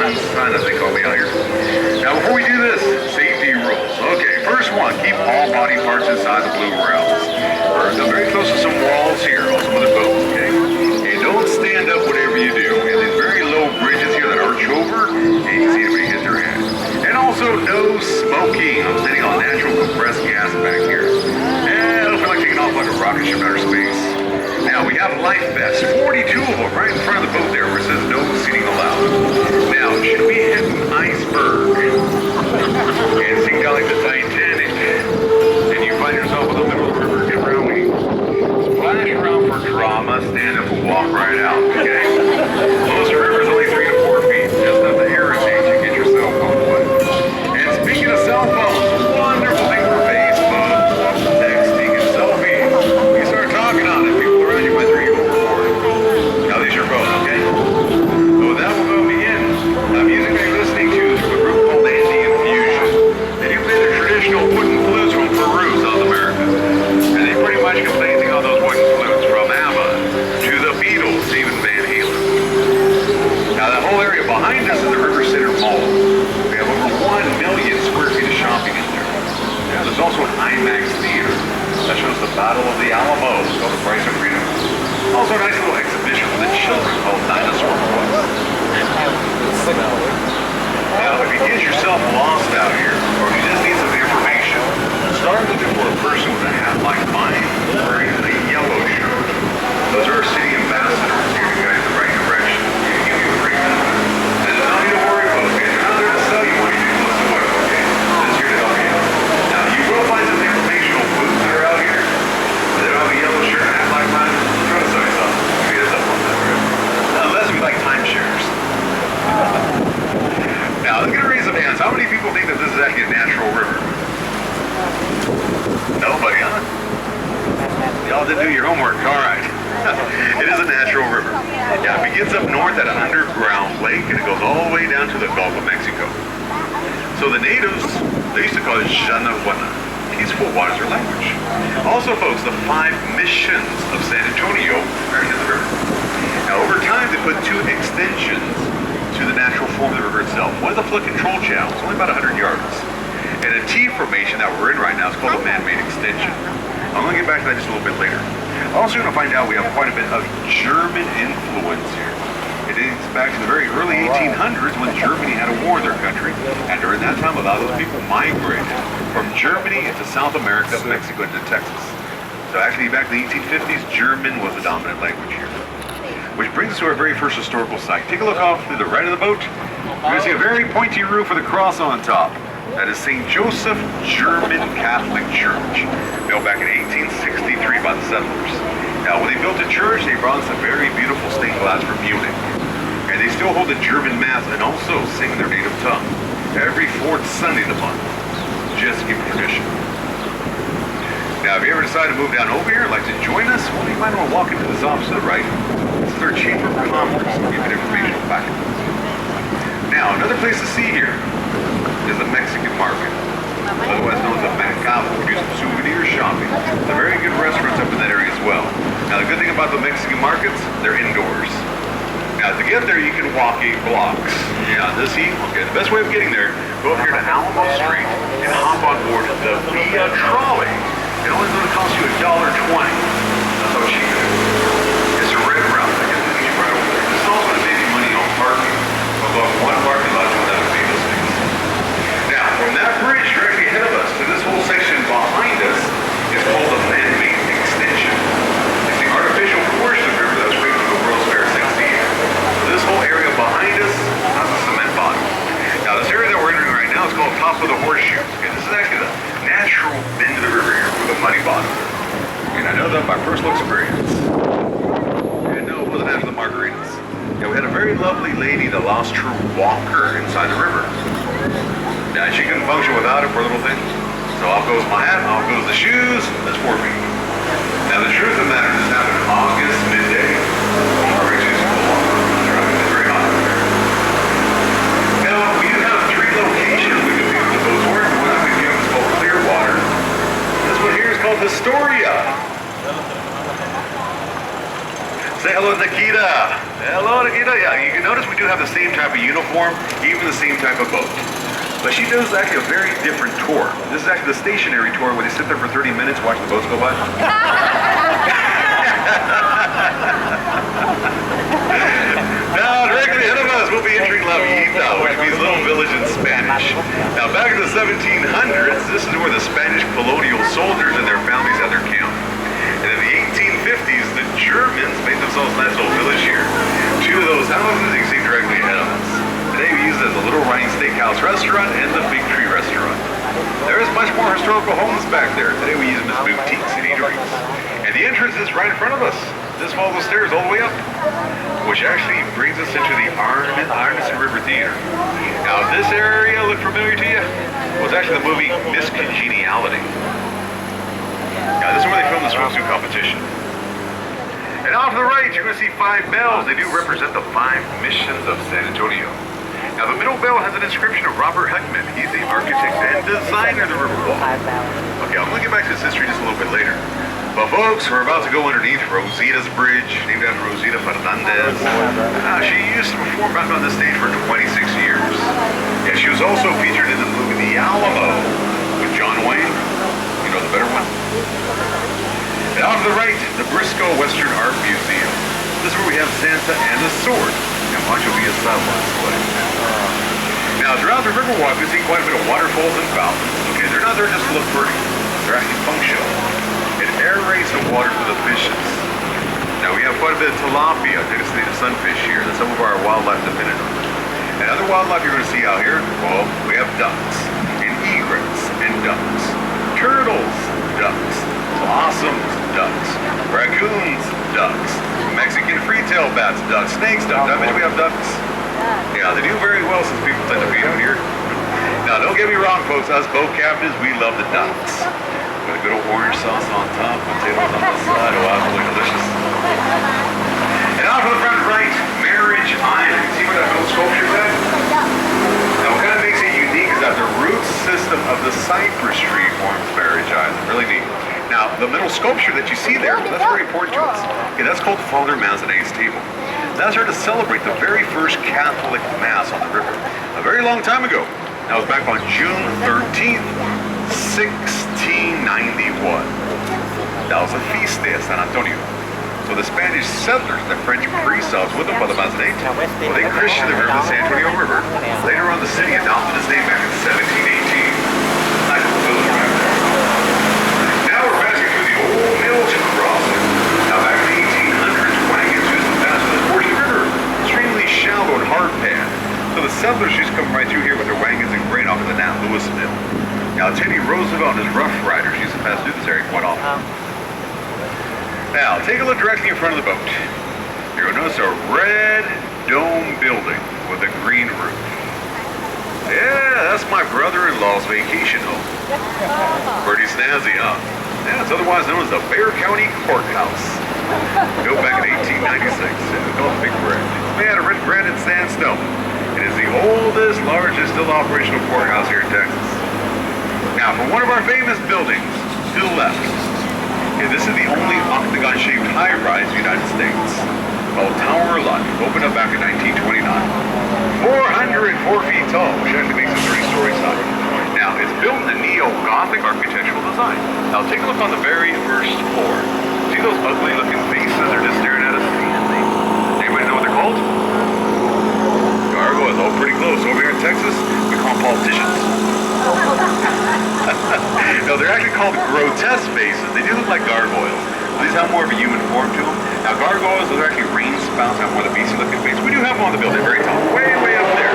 grandson, as they call me out here. Now, before we do this, safety rules. Okay, first one, keep all body parts inside the blue rails. We're very close to some walls here on some of the boats, okay? And don't stand up whatever you do. We have these very low bridges here that arch over, and you can see anybody hit their head. And also, no smoking. I'm sitting on natural compressed gas back here. And I don't feel like taking off like a rocket ship in outer space. Now, we have life vests, 42 of them right in front of the boat there where it says no seating allowed. Now, should we hit an iceberg and sink down like the Titanic, and you find yourself in the middle of the river, get around me, splash around for drama, stand up and walk right out, okay? Most rivers only 3 to 4 feet, just enough to irritate you, get your cell phone away. And speaking of cell phones, wonderful thing for Facebook, texting, and selfies. You start talking on it, people around you might throw you overboard. Now, these are both, okay? So with that, we'll go begin. Music that you're listening to is from a group called Indian Fusion. They do play their traditional wooden flutes from Peru, South America. And they pretty much can play anything on those wooden flutes, from ABBA to the Beatles, even Van Halen. Now, that whole area behind us is the River Center Mall. We have over 1 million square feet of shopping in there. Now, there's also an IMAX theater that shows the Battle of the Alamo. It's called the Price of Freedom. Also, a nice little exhibition for the children called Dinosaur Boys. Now, if you get yourself lost out here, or if you just need some information, start looking for a person with a hat like mine, wearing a yellow shirt. Those are our city ambassadors here to guide the right direction. You can give you a free time. And there's nothing to worry about, okay? They're not there to sell you anything whatsoever, okay? Just here to help you out. Now, you will find some informational booths that are out here. They don't have a yellow shirt and a hat like mine. Try to sell you something. Maybe there's up on that, right? Unless we like timeshares. Now, let's get a raise of hands. How many people think that this is actually a natural river? Nobody, huh? Y'all didn't do your homework. All right. It is a natural river. Yeah, it begins up north at an underground lake, and it goes all the way down to the Gulf of Mexico. So the natives, they used to call it Shanawana. Peaceful waters or language. Also, folks, the 5 missions of San Antonio are in the river. Now, over time, they put 2 extensions to the natural form of the river itself. One is a flood control channel. It's only about 100 yards. And a T formation that we're in right now is called a man-made extension. I'm going to get back to that just a little bit later. Also, you're going to find out we have quite a bit of German influence here. It dates back to the very early 1800s when Germany had a war in their country. And during that time, a lot of those people migrated from Germany into South America, Mexico, into Texas. So actually, back in the 1850s, German was the dominant language here. Which brings us to our very first historical site. Take a look off to the right of the boat. You're going to see a very pointy roof with a cross on top. That is St. Joseph German Catholic Church, built back in 1863 by the settlers. Now, when they built the church, they brought us a very beautiful stained glass from Munich. And they still hold the German Mass and also sing their native tongue every 4th Sunday of the month. Just keep tradition. Now, if you ever decide to move down over here, like to join us, well, you might want to walk into this office to the right. This is our Chamber of Commerce. We'll give you an informational packet. Now, another place to see here is the Mexican market, otherwise known as the Mercado. We do some souvenir shopping. There are very good restaurants up in that area as well. Now, the good thing about the Mexican markets, they're indoors. Now, to get there, you can walk 8 blocks. Yeah, this heat, okay, the best way of getting there, go up here to Alamo Street and hop on board the Via Trolley. It only going to cost you $1.20. That's how cheap it is. It's a red route that gets you right over there. This is also going to save you money on parking. Above one parking lot, you'll have to pay those things. Now, from that bridge directly ahead of us to this whole section behind us is called the man-made extension. It's the artificial portion of the river that's waiting for the World's Fair 60 years. So this whole area behind us has a cement bottom. Now, this area that we're entering right now is called Top of the Horseshoe. Okay, this is actually the natural bend of the river here with a muddy bottom. And I know that by personal experience. And no, it wasn't after the margaritas. Yeah, we had a very lovely lady that lost her walker inside the river. Now, she couldn't function without it for a little thing. So off goes my hat, off goes the shoes, that's for me. Now, the truth of the matter, this happened in August, midday. Our excuse is it's very hot out there. Now, we do have 3 locations we can view the boats where one we view is called Clearwater. This one here is called Astoria. Say hello, Nikita. Hello, Nikita. Yeah, you can notice notice we do have the same type of uniform, even the same type of boat. But she does actually a very different tour. This is actually the stationary tour where they sit there for 30 minutes, watch the boats go by. Now, directly ahead of us, we'll be entering La Villita, which means little village in Spanish. Now, back in the 1700s, this is where the Spanish colonial soldiers and their families had their camp. And in the 1850s, the Germans made themselves a nice little village here. Two of those houses you can see directly ahead of us. Today we use it as a Little Rhine Steakhouse restaurant and the Big Tree restaurant. There is much more historical homes back there. Today we use them as boutiques and eateries. And the entrance is right in front of us. Just follow the stairs all the way up, which actually brings us into the Arneson River Theater. Now, this area look familiar to you? Well, it's actually the movie Miss Congeniality. Now, this is where they filmed the swimsuit competition. And off to the right, you're going to see 5 bells. They do represent the 5 missions of San Antonio. Now, the middle bell has an inscription of Robert Heckman. He's the architect and designer of the Riverwalk. Okay, I'm going to get back to this history just a little bit later. But folks, we're about to go underneath Rosita's Bridge, named after Rosita Fernandez. She used to perform back on this stage for 26 years. Yeah, she was also featured in the movie The Alamo with John Wayne. You know the better one? And off to the right, the Briscoe Western Art Museum. This is where we have Santa and the Sword, and Pancho Villa's satellite display. Now, throughout the Riverwalk, we see quite a bit of waterfalls and fountains. Okay, they're not there just to look pretty. They're actually functional. It aerates the water for the fishes. Now, we have quite a bit of tilapia, designated sunfish here, that some of our wildlife dependent on. And other wildlife you're going to see out here, well, we have ducks, and egrets, and ducks, turtles, ducks, possums, ducks, raccoons, ducks, Mexican free-tailed bats, ducks, snakes, ducks. I mean, we have ducks. Yeah, they do very well since people tend to be out here. Now, don't get me wrong, folks. Us boat captains, we love the ducks. With a good old orange sauce on top, potatoes on the side. Oh, absolutely delicious. And off to the front right, Marriage Island. See where that little sculpture's at? Now, what kind of makes it unique is that the root system of the cypress tree forms Marriage Island. Really neat. Now, the middle sculpture that you see there, that's very important to us. Okay, that's called Father Mazané's Table. That's there to celebrate the very first Catholic Mass on the river. A very long time ago. That was back on June 13th, 1691. That was a feast day at San Antonio. So the Spanish settlers, the French pre-Celts with them by the Mazané, well, they christened the river the San Antonio River. Later on, the city adopted its name back in 1718. Nice little village right there. Now we're passing through the old Milton Crossing. Now back in the 1800s, wagons used to pass through this portion of the river. Extremely shallow and hard pad. So the settlers used to come right through here with their wagons and grain off of the Nat Lewis Mill. Now Teddy Roosevelt and his Rough Riders used to pass through this area quite often. Now take a look directly in front of the boat. You're going to notice a red dome building with a green roof. Yeah, that's my brother-in-law's vacation home. Pretty snazzy, huh? Yeah, it's otherwise known as the Bexar County Courthouse. Built back in 1896. It's called the Big Brick. It's made out of red granite sandstone. It is the oldest, largest, still operational courthouse here in Texas. Now, for one of our famous buildings, to the left, this is the only octagon-shaped high-rise in the United States, called Tower Luck, opened up back in 1929. 404 feet tall, which actually makes it 30 stories high. Now, it's built in a neo-Gothic architectural design. Now, take a look on the very first floor. See those ugly-looking faces that are just staring at us? Anybody know what they're called? Gargoyles. Oh, pretty close. Over here in Texas, we call them politicians. No, they're actually called grotesque faces. They do look like gargoyles. These have more of a human form to them. Now, gargoyles, those are actually rain spouts, have more of the beastly-looking face. We do have one on the building, very tall, way up there.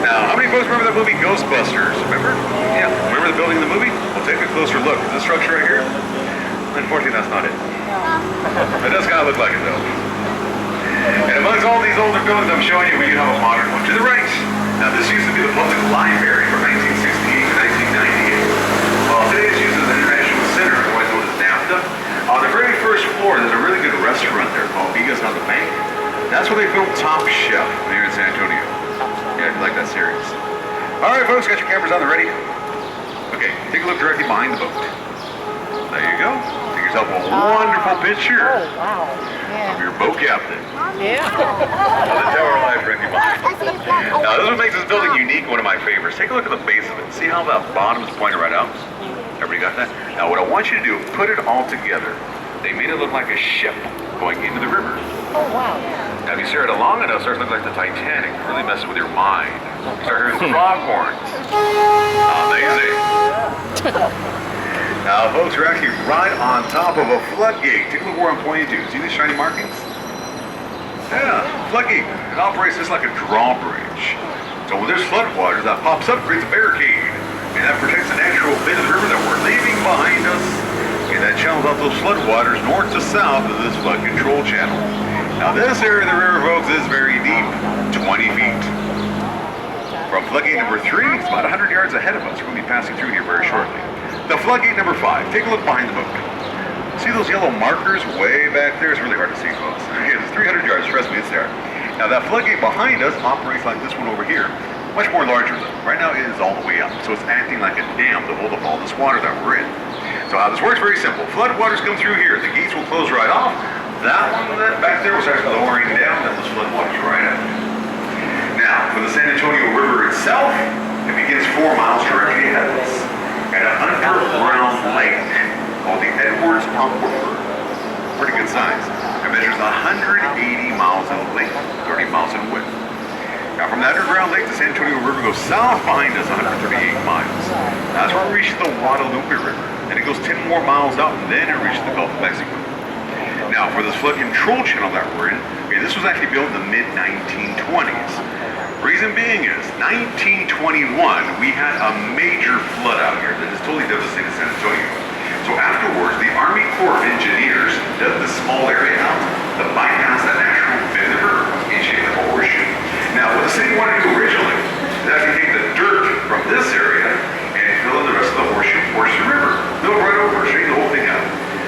Now, how many folks remember that movie Ghostbusters? Remember? Yeah, remember the building in the movie? We'll take a closer look. Is this structure right here? Unfortunately, that's not it. It does kind of look like it, though. And amongst all these older buildings I'm showing you, we do have a modern one. To the right. Now, this used to be the public library from 1968 to 1998. Well, today it's used as an international center, otherwise known as NAFTA. On the very first floor, there's a really good restaurant there called Vigas on the Bank. That's where they filmed Top Chef here in San Antonio. Yeah, if you like that series. All right, folks, got your cameras on the ready? Okay, take a look directly behind the boat. There you go. Take yourself a wonderful picture. Oh, wow. of your boat captain. Yeah. The Tower of Life right behind. Now this is what makes this building unique, one of my favorites. Take a look at the base of it. See how the bottom is pointed right out? Everybody got that? Now what I want you to do, put it all together. They made it look like a ship going into the river. Oh, wow. Now if you stare at it long enough, it starts to look like the Titanic. It really messes with your mind. You start hearing foghorns. Amazing. Now folks, we're actually right on top of a floodgate. Take a look where I'm pointing to. See these shiny markings? Yeah, floodgate. It operates just like a drawbridge. So when there's flood water that pops up, creates a barricade. And that protects the natural bit of the river that we're leaving behind us. And that channels out those flood waters north to south of this flood control channel. Now this area of the river, folks, is very deep, 20 feet. From floodgate number 3, it's about 100 yards ahead of us. We're going to be passing through here very shortly. The floodgate number 5, take a look behind the boat. See those yellow markers way back there? It's really hard to see, folks. It's 300 yards, trust me, it's there. Now that floodgate behind us operates like this one over here. Much more larger though. Right now it is all the way up, so it's acting like a dam to hold up all this water that we're in. So how this works, very simple. Flood waters come through here. The gates will close right off. That one that back there will start lowering down, and those flood waters right out. Now, for the San Antonio River itself, it begins 4 miles directly ahead of us at an underground lake called the Edwards Aquifer. Pretty good size. It measures 180 miles in length, 30 miles in width. Now from the underground lake, the San Antonio River goes south behind us 138 miles. That's where we reach the Guadalupe River. And it goes 10 more miles out, and then it reaches the Gulf of Mexico. Now for this flood control channel that we're in, this was actually built in the mid-1920s. Reason being is, 1921, we had a major flood out here that has totally devastated San Antonio. So afterwards, the Army Corps of Engineers dug this small area out to bypass that natural bit of the river in shape of a horseshoe. Now, what the city wanted to do originally is actually take the dirt from this area and fill in the rest of the horseshoe portion of the river. Build right over, straighten the whole thing out.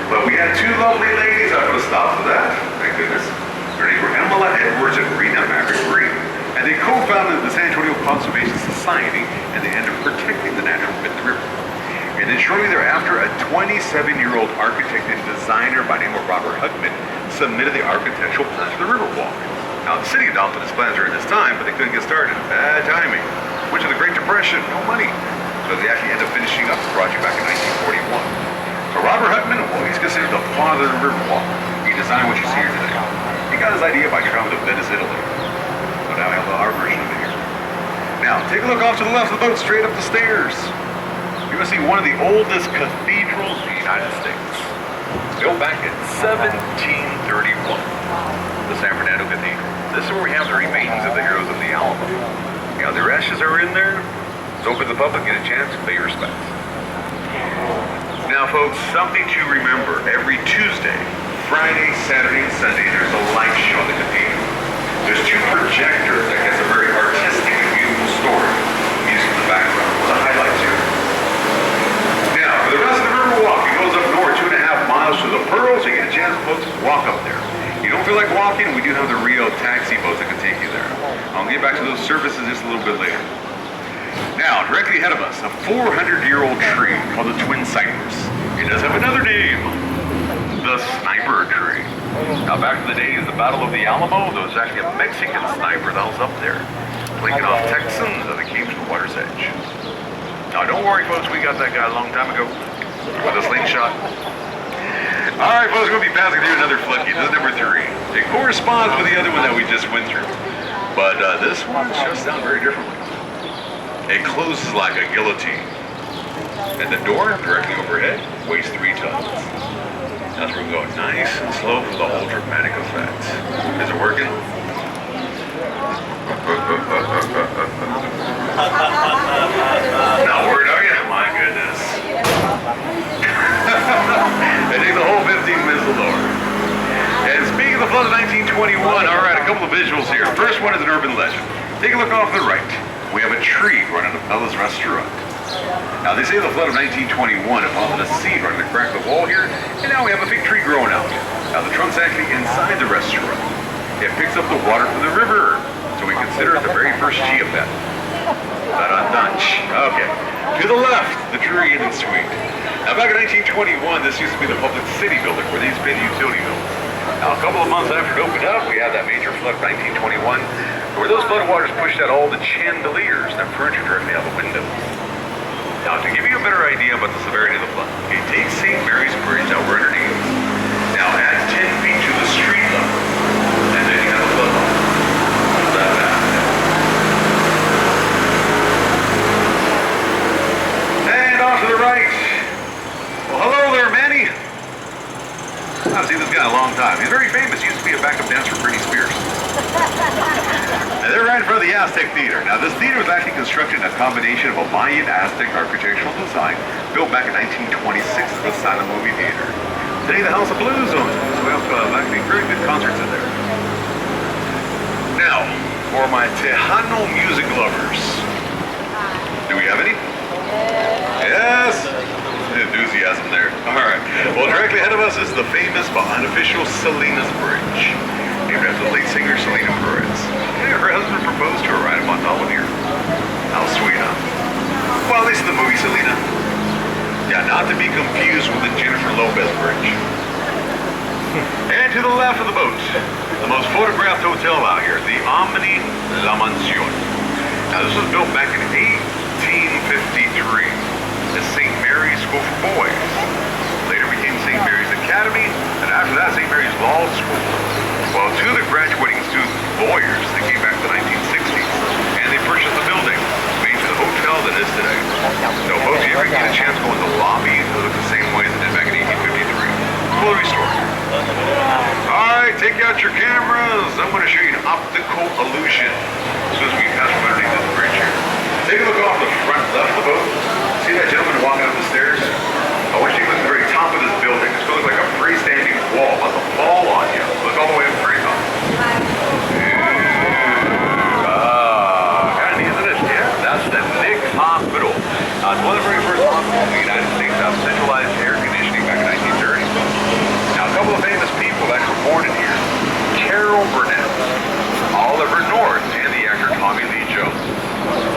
But we had 2 lovely ladies that put a stop to that, thank goodness. Their names were Emma Edwards and Rena Maverick Green. And they co-founded the San Antonio Conservation Society, and they ended up protecting the natural bit of the river. And then shortly thereafter, a 27-year-old architect and designer by the name of Robert Hugman submitted the architectural plans for the Riverwalk. Now, the city adopted his plans during this time, but they couldn't get started. Bad timing. Which of the Great Depression, no money. So they actually ended up finishing up the project back in 1941. So Robert Hugman, well, he's considered the father of the Riverwalk. He designed what you see here today. He got his idea by traveling to Venice, Italy. So now we have our version of it here. Now, take a look off to the left of the boat, straight up the stairs. You're going to see one of the oldest cathedrals in the United States. Built back in 1731. The San Fernando Cathedral. This is where we have the remains of the heroes of the Alamo. Now, their ashes are in there. It's open to the public, get a chance, pay your respects. Now, folks, something to remember. Every Tuesday, Friday, Saturday, and Sunday, there's a light show in the cathedral. There's 2 projectors that gets a very artistic and beautiful story. Music in the background. One of the highlights here. Now, for the rest of the Riverwalk, it goes up north 2.5 miles to the Pearls. You get a chance, folks, walk up there. You don't feel like walking, we do have the Rio taxi boats that can take you there. I'll get back to those services just a little bit later. Now, directly ahead of us, a 400-year-old tree called the Twin Cypress. It does have another name, the Sniper Tree. Now, back in the days of the Battle of the Alamo, there was actually a Mexican sniper that was up there, blinking off Texans as they came to the water's edge. Now, don't worry, folks, we got that guy a long time ago with a slingshot. All right, folks, we're going to be passing through another floodgate. This is number 3. It corresponds with the other one that we just went through, but this one shuts down very differently. It closes like a guillotine, and the door directly overhead weighs 3 tons. That's where we're going nice and slow for the whole dramatic effect. Is it working? Not worried, are you? My goodness. It takes a whole 15 minutes to lower. And speaking of the flood of 1921, all right, a couple of visuals here. First one is an urban legend. Take a look off to the right. We have a tree growing in a Bella's restaurant. Now, they say the flood of 1921 deposited a seed right in the crack of the wall here, and now we have a fig tree growing out. Now, the trunk's actually inside the restaurant. It picks up the water from the river, so we consider it the very first chia pet. Okay. To the left, the tree isn't sweet. Now, back in 1921, this used to be the public city building where these big utility bills. Now, a couple of months after it opened up, we had that major flood of 1921, where those flood waters pushed out all the chandeliers and furniture directly out the windows. Now, to give you a better idea about the severity of the flood, okay, take St. Mary's Bridge that we're underneath. Now, add 10 feet to the street level, and then you have a flood line. How's that bad? And off to the right. Well, hello there, Manny. I've seen this guy a long time. He's very famous. He used to be a backup dancer for Britney Spears. And they're right in front of the Aztec Theater. Now, this theater was actually constructed in a combination of a Mayan Aztec architectural design built back in 1926 as the silent movie theater. Today, the House of Blues owns it, so we have actually very good concerts in there. Now, for my Tejano music lovers. Do we have any? Yes! Enthusiasm there. Alright. Well, directly ahead of us is the famous but unofficial Selena's Bridge, named after the late singer Selena Perez. Yeah, her husband proposed to her right up on top of here. How sweet, huh? Well, at least in the movie Selena. Yeah, not to be confused with the Jennifer Lopez Bridge. And to the left of the boat, the most photographed hotel out here, the Omni La Mansión. Now, this was built back in 1853 as St. Mary's School for Boys. Later became St. Mary's Academy, and after that, St. Mary's Law School. Well, two of the graduating students, lawyers, they came back in the 1960s, and they purchased the building, made to the hotel that is today. So, folks, if you ever get a chance to go in the lobby, it'll look the same way as it did back in 1853. Cool story. Alright, take out your cameras. I'm going to show you an optical illusion as soon as we pass from underneath this bridge here. Take a look off the front left of the boat. See that gentleman walking up the stairs? I want you to look at the very top of this building. It's going to look like a freestanding wall about to fall on you. Look all the way up to the very top. Kind of neat, isn't it? Yeah, that's the Nick Hospital. It's one of the very first hospitals in the United States to have centralized air conditioning back in 1930. Now, a couple of famous people that were born in here. Carol